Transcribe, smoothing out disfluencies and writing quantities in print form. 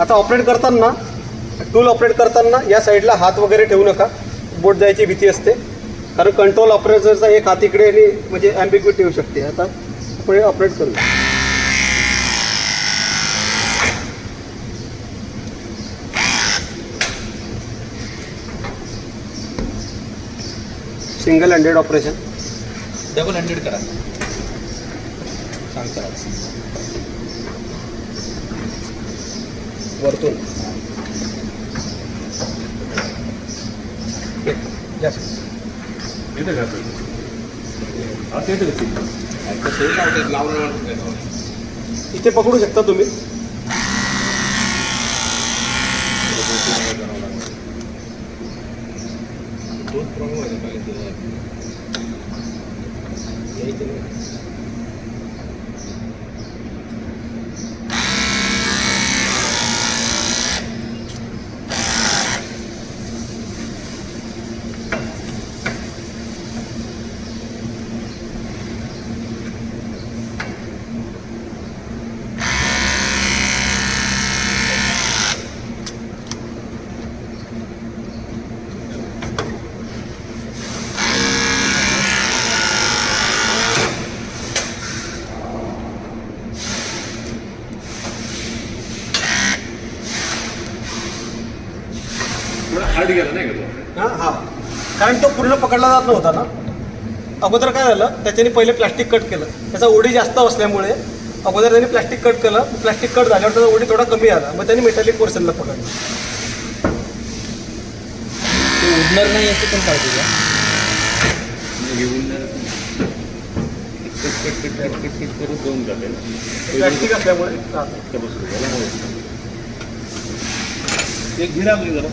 आता ऑपरेट करताना, tool operate करताना या साईडला हात वगैरे ठेवू नका, बोट जायची भीती असते. कारण कंट्रोल ऑपरेटरचा एक हात इकडे आणि म्हणजे ॲम्बिग्विटी येऊ शकते. आता आपण ऑपरेट करू. Single handed operation. Double handed करा सांगता वरतून येतं का असं येतं का लावून इथे पकडू शकता तुम्ही. दोन प्रॉब्लेम आहे पाहिजे हार्ड गेला नाही का हां हां, कारण तो पूर्ण पकडला जात नव्हता ना. अगोदर काय झालं, त्याच्याने पहिले प्लॅस्टिक कट केलं. त्याचा ओडी जास्त असल्यामुळे अगोदर त्यांनी प्लॅस्टिक कट केलं. प्लॅस्टिक कट झाल्यावर त्याचा ओडी थोडा कमी आला. मग त्यांनी मेटॅलिक पोर्शनला पकडलं. ते उडणार नाही याची पण काळजी घ्या. करून दोन जाते प्लॅस्टिक असल्यामुळे एक घिरा जरा